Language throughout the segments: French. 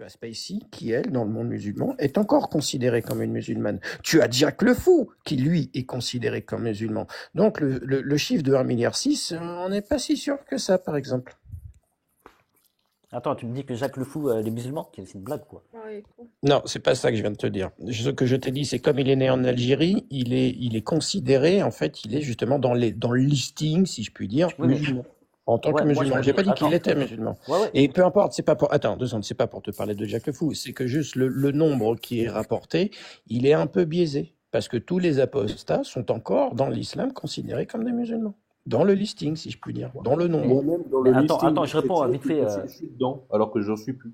Tu as Spacey qui, elle, dans le monde musulman, est encore considérée comme une musulmane. Tu as Jack le Fou qui, lui, est considéré comme musulman. Donc le chiffre de 1,6 milliard, on n'est pas si sûr que ça, par exemple. Attends, tu me dis que Jacques le Fou, les musulmans, c'est une blague, quoi. Ouais, Non, c'est pas ça que je viens de te dire. Ce que je t'ai dit, c'est comme il est né en Algérie, il est considéré, en fait, il est justement dans le listing, si je puis dire, Oui, mais musulman. En tant que ouais, moi je musulman. te J'ai dis, pas dit qu'il attends, était musulman. ouais, Et peu importe, c'est pas pour, attends, 2 secondes, c'est pas pour te parler de Jack le Fou, c'est que juste le nombre qui est rapporté, il est un peu biaisé. Parce que tous les apostats sont encore, dans l'islam, considérés comme des musulmans. Dans le listing, si je puis dire. Dans le nombre. Moi-même, dans mais le attends, listing je des réponds chrétiens, vite fait. je suis dedans, alors que j'en suis plus.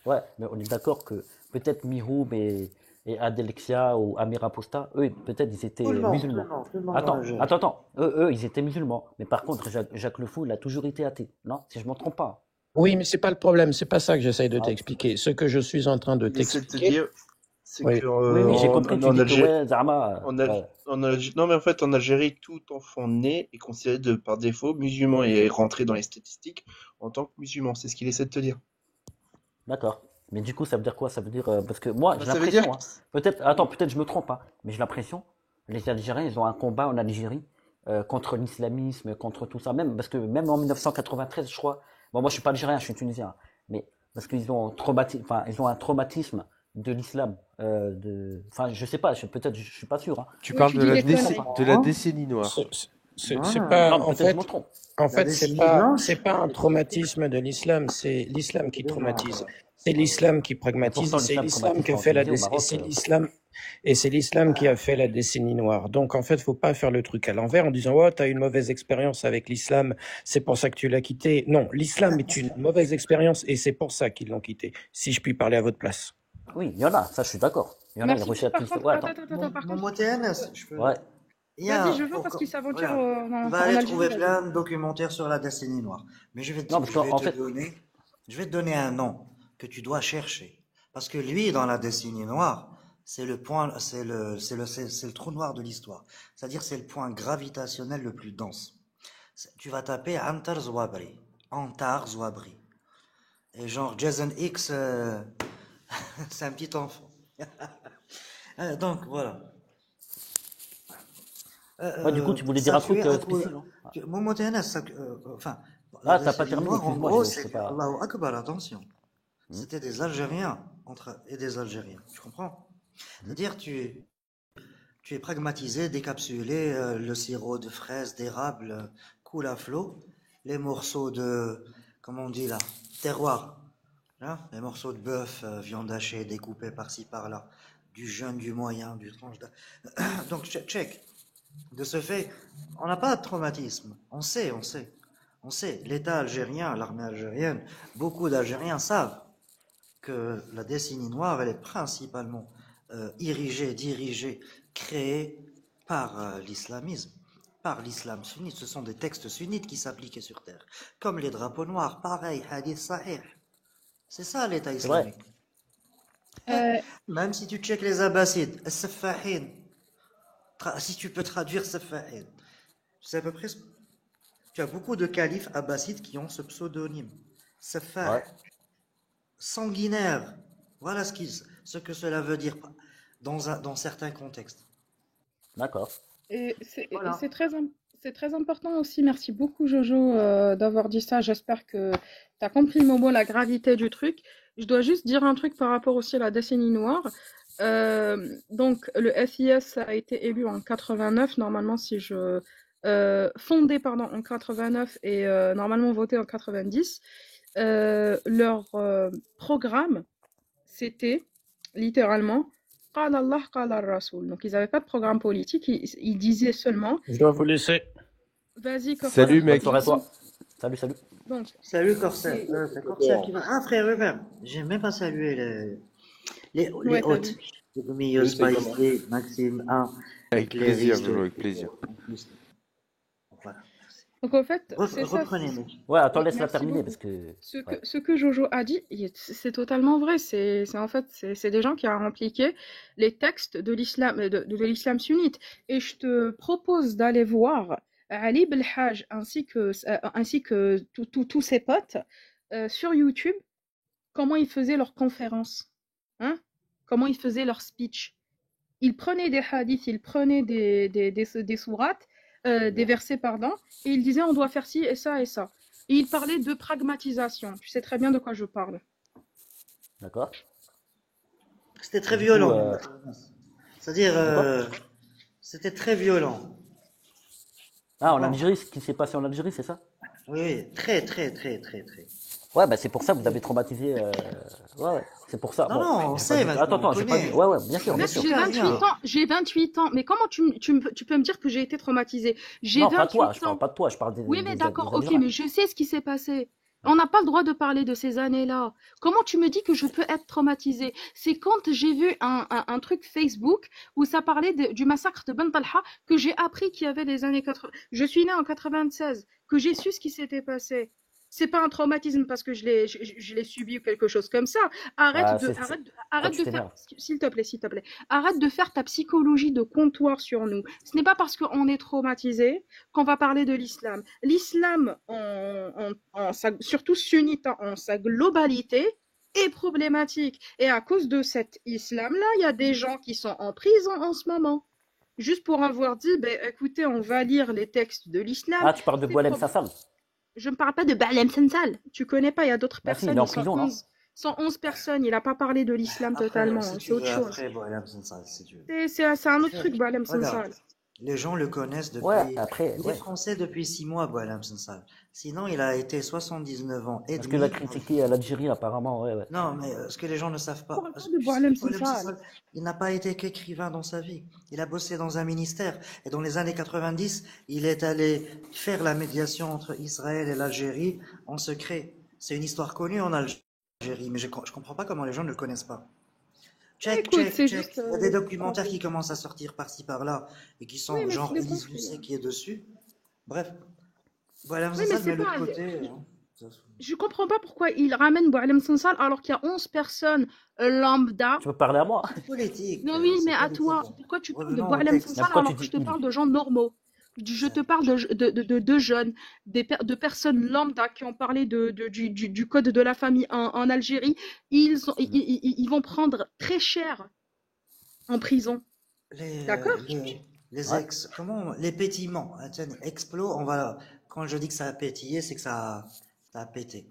Ouais, mais on est d'accord que peut-être Mihoub et Adelexia ou Amir Aposta, eux, peut-être ils étaient musulmans. Tout le monde Attends, en Algérie. attends, eux, ils étaient musulmans. Mais par contre, Jacques le Fou, il a toujours été athée. Non, si je ne me trompe pas. Oui, mais c'est pas le problème, c'est pas ça que j'essaye de Ah. t'expliquer. Ce que je suis en train de Il essaie de te t'expliquer. dire, c'est Oui. que Oui, j'ai compris, tu dis que Algérie, ouais, Zama. Ouais. non mais en fait en Algérie, tout enfant né est considéré par défaut musulman et est rentré dans les statistiques en tant que musulman. C'est ce qu'il essaie de te dire. D'accord. Mais du coup, ça veut dire quoi? Ça veut dire parce que moi, j'ai Ça veut dire l'impression, peut-être je me trompe, hein, mais j'ai l'impression, les Algériens, ils ont un combat en Algérie contre l'islamisme, contre tout ça, même parce que même en 1993, je crois. Bon, moi, je suis pas algérien, je suis tunisien, mais parce qu'ils ont ils ont un traumatisme de l'islam, enfin, je sais pas, peut-être, je suis pas sûr. Hein. Tu Oui, parles tu de dis la, des conneries. de la décennie noire. C'est Voilà. pas, Non, en peut-être je fait, me trompe. en La fait, c'est décennie pas, blanche, c'est pas un traumatisme de l'islam, c'est l'islam qui des traumatise. noirs. C'est l'islam qui Et pragmatise, pourtant, c'est l'islam l'islam traumatise qui a en fait la Tunisie, au Maroc. c'est l'islam qui a fait la décennie noire. Donc, en fait, faut pas faire le truc à l'envers en disant, oh, t'as eu une mauvaise expérience avec l'islam, c'est pour ça que tu l'as quitté. Non, l'islam est une mauvaise expérience et c'est pour ça qu'ils l'ont quitté. Si je puis parler à votre place. Oui, il y en a, ça, je suis d'accord. Il y en a, ils Merci. réussissent à Par tous. contre, Ouais, attends, attends. par Mon contre, TNS, je peux. Ouais. Il y a, vas-y, je veux parce qu'ils s'aventurent regarde, en on va en aller Algérie. trouver Vas-y. plein de documentaires sur la décennie noire. Mais Non, parce qu'en fait, je vais te donner un nom que tu dois chercher. Parce que lui, dans la décennie noire, c'est le point, c'est le trou noir de l'histoire. C'est-à-dire, c'est le point gravitationnel le plus dense. Tu vas taper Antar Zouabri. Et genre, Jason X, c'est un petit enfant. Donc, voilà. ouais, du coup, tu voulais dire un truc spécial, non? Momo TNS, enfin, Ah, la t'as pas décennie terminé, noire, en excuse-moi, gros, je sais c'est pas. Allahu Akbar, attention. C'était des Algériens et des Algériens, tu comprends? C'est-à-dire, tu es pragmatisé, décapsulé, le sirop de fraise, d'érable coule à flot, les morceaux de, comment on dit là, terroir, hein, les morceaux de bœuf, viande hachée, découpée par-ci par-là, du jeune, du moyen, du tranche. Donc, check. De ce fait, on n'a pas de traumatisme. On sait. L'État algérien, l'armée algérienne, beaucoup d'Algériens savent que la décennie noire, elle est principalement dirigée, créée par l'islamisme, par l'islam sunnite. Ce sont des textes sunnites qui s'appliquaient sur terre. Comme les drapeaux noirs, pareil, hadith sahih. C'est ça l'État C'est vrai. islamique. Même si tu checkes les Abbassides, as-Saffahin, si tu peux traduire Saffahin, c'est à peu près. Tu as beaucoup de califes abbassides qui ont ce pseudonyme. Saffah, Ouais. sanguinaire. Voilà ce que cela veut dire dans certains contextes. D'accord. Et c'est Voilà. c'est très important aussi. Merci beaucoup, Jojo, d'avoir dit ça. J'espère que tu as compris, Momo, la gravité du truc. Je dois juste dire un truc par rapport aussi à la décennie noire. Donc, le SIS a été élu en 89, normalement, fondé, pardon, en 89 et normalement voté en 90. Leur programme, c'était littéralement Qala Allah, Qala Rasoul. Donc, ils n'avaient pas de programme politique, ils disaient seulement Je dois vous laisser. vas-y, Corsair. Salut, Bonne mec. soirée à toi. Salut. Donc, Salut Corsair. c'est- C'est Corsair qui va. Ah, frère Hubert, j'ai même pas salué les Ouais, t'as hôtes. vu. J'ai mis Spicy, Maxime 1, Avec plaisir, Jojo, avec plaisir. Voilà. Donc, en fait, c'est ça. Reprenez, mec. Ouais, attends, Oui, laisse-la merci terminer beaucoup. parce que. Ouais. Ce que Jojo a dit, c'est totalement vrai. En fait, c'est des gens qui ont impliqué les textes de l'islam, de l'islam sunnite. Et je te propose d'aller voir Ali Belhaj ainsi que tous ses potes sur YouTube. comment ils faisaient leurs conférences, hein? Comment ils faisaient leurs speech. Ils prenaient des hadiths, ils prenaient des sourates, des versets, pardon, et ils disaient on doit faire ci et ça et ça. Et ils parlaient de pragmatisation. Tu sais très bien de quoi je parle. D'accord? C'était très Du coup, violent. C'est-à-dire, de quoi? c'était très violent. Ah, en Comprends? Algérie, ce qui s'est passé en Algérie, c'est ça? Oui, oui, très, très, très, très, très. Ouais, bah c'est pour ça que vous avez traumatisé. Ouais, ouais, c'est pour ça. Non, Bon, non, on j'ai pas sait dit. Attends, maintenant, on attends, j'ai pas dit. connaît. Ouais, ouais, bien sûr, On bien est Mec, sûr. j'ai super 28 bien. ans, j'ai 28 ans. Mais comment tu peux me dire que j'ai été traumatisée? J'ai Non, pas toi. 28 Je parle ans. pas de toi. Je parle Oui, mais des d'accord, ok, Algériens. mais je sais ce qui s'est passé. On n'a pas le droit de parler de ces années-là. Comment tu me dis que je peux être traumatisée? C'est quand j'ai vu un truc Facebook où ça parlait du massacre de Ben Talha que j'ai appris qu'il y avait les années 80. Je suis née en 96, que j'ai su ce qui s'était passé. C'est pas un traumatisme parce que je l'ai subi ou quelque chose comme ça. Ah, toi, Arrête tu de faire, t'énerves. s'il te plaît, arrête de faire ta psychologie de comptoir sur nous. Ce n'est pas parce qu'on est traumatisé qu'on va parler de l'islam. L'islam, surtout sunnite en sa globalité, est problématique. Et à cause de cet islam-là, il y a des gens qui sont en prison en ce moment. Juste pour avoir dit, ben, écoutez, on va lire les textes de l'islam. Ah, tu parles de C'est Boualem pro- Sassal. Je ne parle pas de Baalem Sansal. Tu connais pas, il y a d'autres Bah si, il personnes. est en Ils sont prison, non? 11. 111 personnes. Il n'a pas parlé de l'islam Après, totalement. si C'est tu autre veux, chose. après, bon, si tu veux. C'est un autre Après, truc, Baalem regarde, Sansal. les gens le connaissent Ouais, depuis. après, Il est ouais. français depuis 6 mois, Boalem Sansal. Sinon, il a été 79 ans et Parce que la demi. critiqué à l'Algérie, apparemment, ouais, ouais. Non, mais ce que les gens ne savent On pas, parle pas parce de que tu sais, Baalem Boalem Sansal. Sansal, il n'a pas été qu'écrivain dans sa vie. Il a bossé dans un ministère. Et dans les années 90, il est allé faire la médiation entre Israël et l'Algérie en secret. C'est une histoire connue en Algérie, mais je comprends pas comment les gens ne le connaissent pas. Check, Écoute, check, c'est check. juste. Il y a des documentaires qui commencent à sortir par-ci par-là et qui Oui, sont mais c'est genre des Élise conflits. Lucet qui est dessus. Bref, Boalem Oui, mais Sansal, c'est mais l'autre pas. côté. Je comprends pas pourquoi il ramène Boualem Sansal alors qu'il y a 11 personnes lambda. Tu peux parler à moi? C'est politique, Non, oui, mais c'est à politique. toi. Pourquoi tu parles de Revenons au Boualem texte. Mais Sansal pourquoi tu alors que je dis te il? parle de gens normaux? Je te parle de jeunes, de personnes lambda qui ont parlé du code de la famille en Algérie. Ils vont prendre très cher en prison. Les, D'accord? les Ouais. les pétillements, hein, tiens, quand je dis que ça a pétillé, c'est que ça a pété.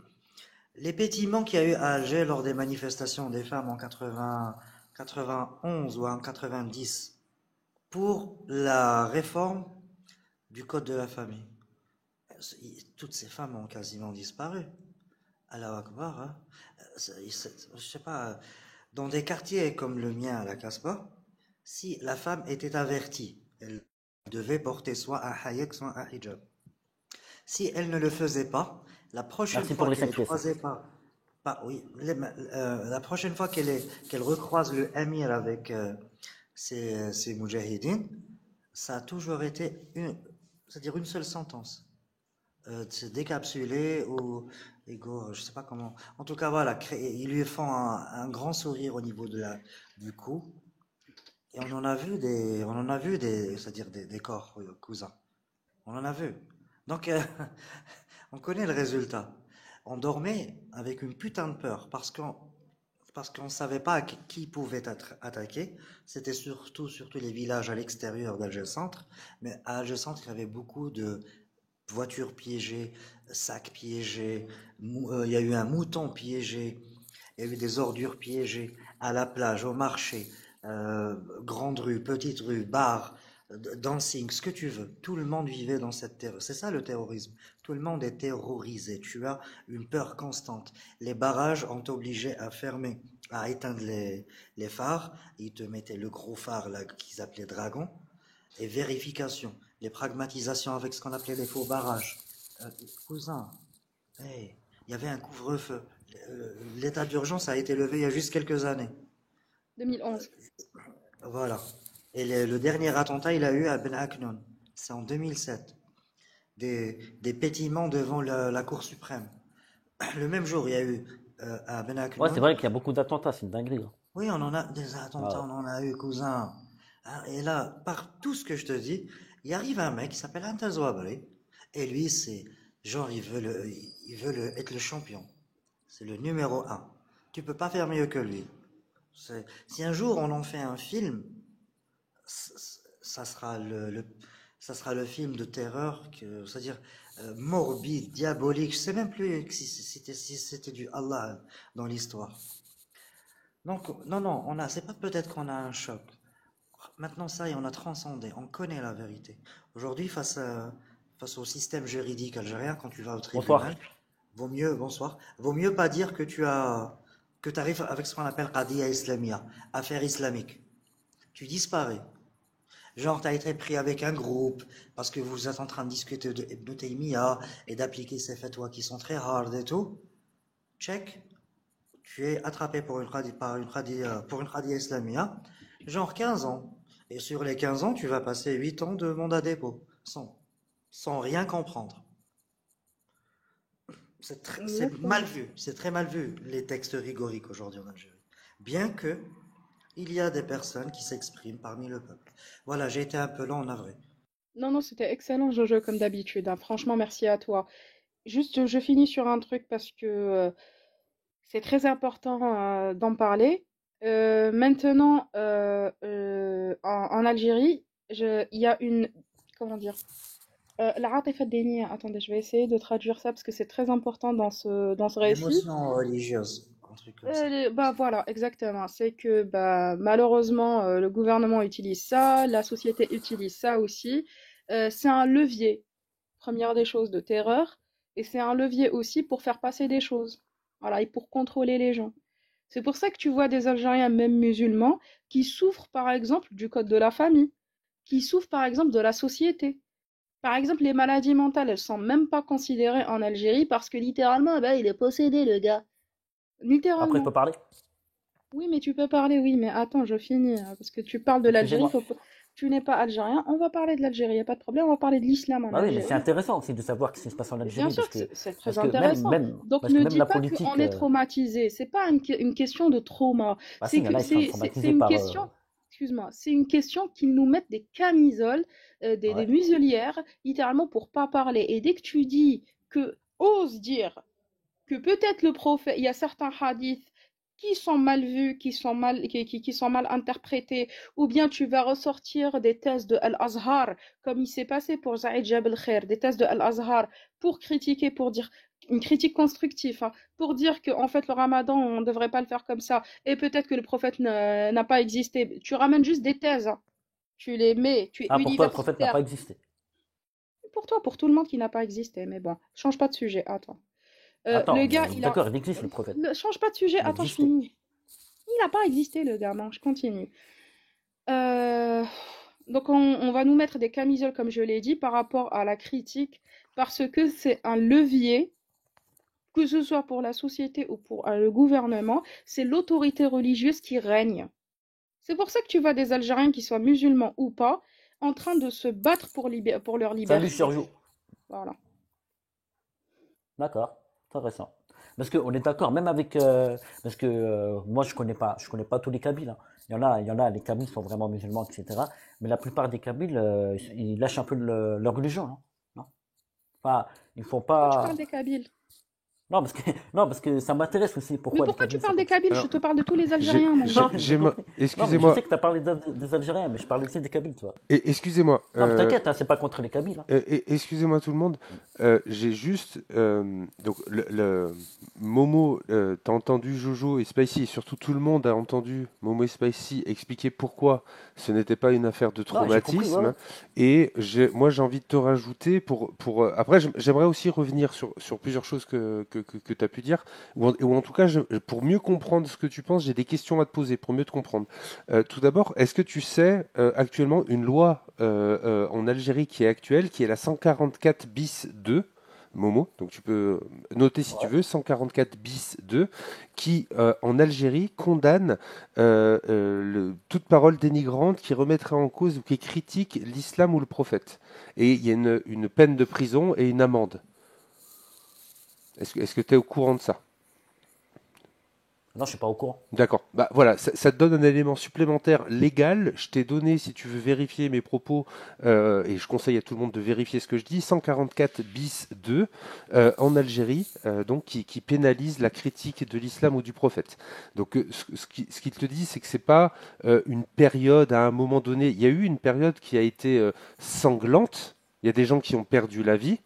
Les pétillements qu'il y a eu à Alger lors des manifestations des femmes en 91 ou en 90 pour la réforme du code de la famille. Toutes ces femmes ont quasiment disparu. Allah Akbar, hein. Je sais pas, dans des quartiers comme le mien à la Casbah, si la femme était avertie, elle devait porter soit un hayek, soit un hijab. Si elle ne le faisait pas, la prochaine Merci fois pour les qu'elle 5 pièces. croisait oui, la prochaine fois qu'elle recroise le Amir avec ses moudjahidines, ça a toujours été c'est-à-dire une seule sentence. Se décapsuler ou je sais pas comment. En tout cas, voilà, ils lui font un grand sourire au niveau du cou. Et on en a vu c'est-à-dire des corps, cousins. On en a vu. Donc, on connaît le résultat. On dormait avec une putain de peur parce qu'on savait pas qui pouvait être attaqué. C'était surtout les villages à l'extérieur d'Alger Centre. Mais à Alger Centre, il y avait beaucoup de voitures piégées, sacs piégés. Il y a eu un mouton piégé. Il y a eu des ordures piégées à la plage, au marché, grande rue, petite rue, bar, dancing, ce que tu veux. Tout le monde vivait dans cette terreur. C'est ça le terrorisme. Tout le monde est terrorisé. Tu as une peur constante. Les barrages ont obligé à fermer, à éteindre les phares. Ils te mettaient le gros phare là qu'ils appelaient Dragon. Et vérification, les pragmatisations avec ce qu'on appelait les faux barrages. Cousin, hey, il y avait un couvre-feu. L'état d'urgence a été levé il y a juste quelques années. 2011. Voilà. Et le dernier attentat, il a eu à Ben Aknoun. C'est en 2007. Des pétillements devant la Cour suprême. Le même jour, il y a eu à Ben Ouais, c'est Aknoun. vrai qu'il y a beaucoup d'attentats, c'est une dinguerie, hein. Oui, on en a des attentats, Ah ouais. on en a eu, cousin. Ah, et là, par tout ce que je te dis, il arrive un mec qui s'appelle Anta Zouabri. Et lui, c'est genre, il veut être le champion. C'est le numéro 1. Tu peux pas faire mieux que lui. Si un jour on en fait un film, ça sera ça sera le film de terreur, c'est-à-dire morbide, diabolique. Je sais même plus si c'était du Allah dans l'histoire. Donc, non, c'est pas peut-être qu'on a un choc. Maintenant, ça y est, on a transcendé, on connaît la vérité. Aujourd'hui, face au système juridique algérien, quand tu vas au Bonsoir. tribunal, bonsoir, vaut mieux pas dire que tu arrives avec ce qu'on appelle Qadiya Islamia, affaire islamique. Tu disparais. Genre, tu as été pris avec un groupe parce que vous êtes en train de discuter de Ibn Taymiyyah et d'appliquer ces fatwas qui sont très hard et tout. Check, tu es attrapé pour une Qadiya Islamia, genre 15 ans. Et sur les 15 ans, tu vas passer 8 ans de mandat dépôt, sans rien comprendre. C'est mal vu, c'est très mal vu, les textes rigoriques aujourd'hui en Algérie. Bien que il y a des personnes qui s'expriment parmi le peuple. Voilà, j'ai été un peu long, navré. Non, c'était excellent, Jojo, comme d'habitude, hein. Franchement, merci à toi. Juste, je finis sur un truc parce que c'est très important d'en parler. Maintenant, en Algérie, il y a une... Comment dire? La Atifa Diniya. Attendez, je vais essayer de traduire ça parce que c'est très important dans ce récit. L'émotion religieuse, un truc comme ça. Bah voilà, exactement. C'est que bah, malheureusement, le gouvernement utilise ça, la société utilise ça aussi. C'est un levier, première des choses, de terreur, et c'est un levier aussi pour faire passer des choses. Voilà, et pour contrôler les gens. C'est pour ça que tu vois des Algériens, même musulmans, qui souffrent par exemple du code de la famille, qui souffrent par exemple de la société. Par exemple, les maladies mentales, elles sont même pas considérées en Algérie parce que littéralement, bah, il est possédé, le gars. Après, je peux Littéralement. parler? Oui, mais tu peux parler, oui, mais attends, je finis, hein, parce que tu parles de l'Algérie, Excusez-moi. tu n'es pas algérien, on va parler de l'Algérie, il a pas de problème, on va parler de l'islam en Bah oui, mais c'est Algérie. intéressant aussi de savoir ce qui se passe en Mais bien Algérie, sûr que c'est très parce que même, intéressant. même, Donc parce que ne même dis la pas politique, qu'on est traumatisé, c'est pas une question de trauma, bah si, il y en a, ils sont c'est traumatisés une par, question, excuse-moi, c'est une question qu'ils nous mettent des camisoles, des ouais. muselières, littéralement pour pas parler. Et dès que tu dis ose dire que peut-être le prophète, il y a certains hadiths qui sont mal vus, qui sont mal interprétés, ou bien tu vas ressortir des thèses de Al-Azhar, comme il s'est passé pour Zaïd Jabel Khair, des thèses de Al-Azhar, pour critiquer, pour dire une critique constructive, hein, pour dire que en fait le ramadan on ne devrait pas le faire comme ça, et peut-être que le prophète n'a pas existé. Tu ramènes juste des thèses, hein. Tu les mets, tu es Ah, pour toi, le prophète n'a universitaire. pas existé. Pour toi, pour tout le monde qui n'a pas existé, mais bon, change pas de sujet, attends. Le Attends, gars, mais il a. d'accord, il existe le prophète. Change pas de sujet, Il attends, je existait. finis. Il n'a pas existé, le gars, non, je continue. Euh, Donc, on va nous mettre des camisoles, comme je l'ai dit, par rapport à la critique, parce que c'est un levier, que ce soit pour la société ou pour le gouvernement, c'est l'autorité religieuse qui règne. C'est pour ça que tu vois des Algériens, qui soient musulmans ou pas, en train de se battre pour leur Salut, liberté. Sergio. Voilà. D'accord, intéressant. Parce qu'on est d'accord, même avec, parce que moi je connais pas tous les Kabyles, hein. Il y en a, les Kabyles sont vraiment musulmans, etc. Mais la plupart des Kabyles, ils lâchent un peu leur religion, non? Non. Enfin, ils font Pourquoi tu parles pas. des Kabyles? Non, parce que non, parce que ça m'intéresse aussi Mais pourquoi les pourquoi tu Kabyles sont parles des comme ça. Kabyles? Je Alors, te parle de tous les j'ai, Algériens, mon j'ai, gars. Non, j'ai non, ma- mais je excusez-moi, sais que tu as parlé des Algériens, mais je parle aussi des Kabyles, tu vois. excusez-moi, Non, mais t'inquiète, hein, c'est pas contre les Kabyles, hein. excusez-moi tout le monde. J'ai juste, donc Momo, t'as entendu Jojo et Spicy, et surtout tout le monde a entendu Momo et Spicy expliquer pourquoi ce n'était pas une affaire de Non, j'ai compris, ouais, ouais. traumatisme. Et moi, j'ai envie de te rajouter après, j'aimerais aussi revenir sur plusieurs choses que tu as pu dire, ou en tout cas, pour mieux comprendre ce que tu penses, j'ai des questions à te poser pour mieux te comprendre. Tout d'abord, est-ce que tu sais actuellement une loi en Algérie qui est actuelle, qui est la 144 bis 2, Momo, donc tu peux noter si tu Ouais. veux, 144 bis 2, qui en Algérie condamne toute parole dénigrante qui remettrait en cause ou qui critique l'islam ou le prophète. Et il y a une peine de prison et une amende. Est-ce que tu es au courant de ça? Non, je suis pas au courant. D'accord. Bah voilà, ça te donne un élément supplémentaire légal. Je t'ai donné, si tu veux vérifier mes propos, et je conseille à tout le monde de vérifier ce que je dis, 144 bis 2 en Algérie, donc qui pénalise la critique de l'islam ou du prophète. Donc ce qu'il te dit, c'est que c'est pas une période à un moment donné. Il y a eu une période qui a été sanglante. Il y a des gens qui ont perdu la vie.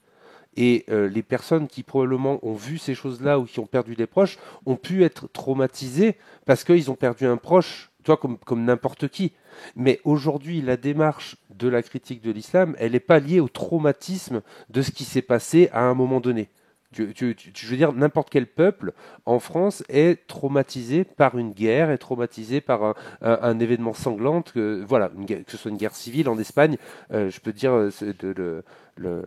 Et les personnes qui probablement ont vu ces choses-là ou qui ont perdu des proches ont pu être traumatisées parce qu'ils ont perdu un proche, toi comme n'importe qui. Mais aujourd'hui, la démarche de la critique de l'islam, elle n'est pas liée au traumatisme de ce qui s'est passé à un moment donné. Je veux dire, n'importe quel peuple en France est traumatisé par une guerre, est traumatisé par un événement sanglant, voilà, que ce soit une guerre civile en Espagne, je peux te dire, le,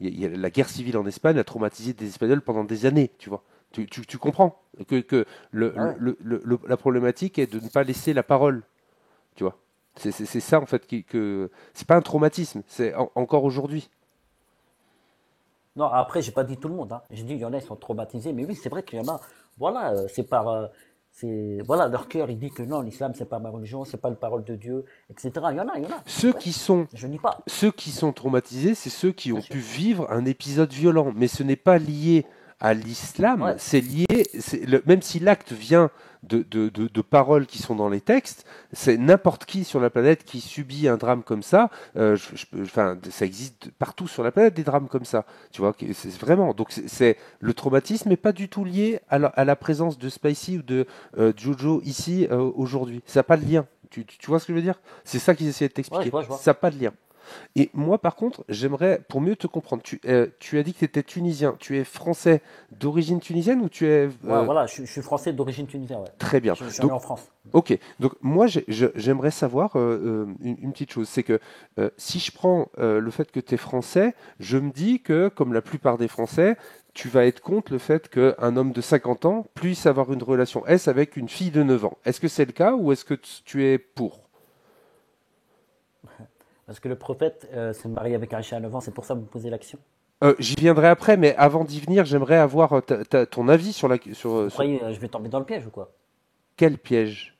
la guerre civile en Espagne a traumatisé des Espagnols pendant des années, tu vois. Tu comprends que Ah ouais. la problématique est de ne pas laisser la parole, tu vois. C'est ça en fait c'est pas un traumatisme, c'est encore aujourd'hui. Non, après, j'ai pas dit tout le monde, hein. J'ai dit, il y en a, ils sont traumatisés. Mais oui, c'est vrai qu'il y en a. Voilà, voilà, leur cœur, il dit que non, l'islam, c'est pas ma religion, c'est pas la parole de Dieu, etc. Il y en a. Ceux Ouais. qui sont Je nie pas, Ceux qui sont traumatisés, c'est ceux qui bien ont sûr. pu vivre un épisode violent. Mais ce n'est pas lié à l'islam, Ouais. c'est lié, même si l'acte vient de paroles qui sont dans les textes, c'est n'importe qui sur la planète qui subit un drame comme ça. Enfin, ça existe partout sur la planète des drames comme ça. Tu vois, c'est vraiment. Donc le traumatisme n'est pas du tout lié à la présence de Spicy ou de Jojo ici aujourd'hui. Ça n'a pas de lien. Tu vois ce que je veux dire? C'est ça qu'ils essayaient de Ouais, je t'expliquer. vois, je vois. Ça n'a pas de lien. Et moi, par contre, j'aimerais, pour mieux te comprendre, tu as dit que tu étais tunisien. Tu es français d'origine tunisienne ou tu es... Ouais, voilà, je suis français d'origine tunisienne, ouais. Très bien. Je suis né Donc, en France. ok. Donc, moi, j'aimerais savoir une petite chose. C'est que si je prends le fait que tu es français, je me dis que, comme la plupart des Français, tu vas être contre le fait qu'un homme de 50 ans puisse avoir une relation S avec une fille de 9 ans. Est-ce que c'est le cas ou est-ce que tu es pour? Parce que le prophète s'est marié avec Aïcha à 9 ans, c'est pour ça que vous me posez l'action. J'y viendrai après, mais avant d'y venir, j'aimerais avoir ton avis sur Vous sur croyez je vais tomber dans le piège ou quoi? quel piège?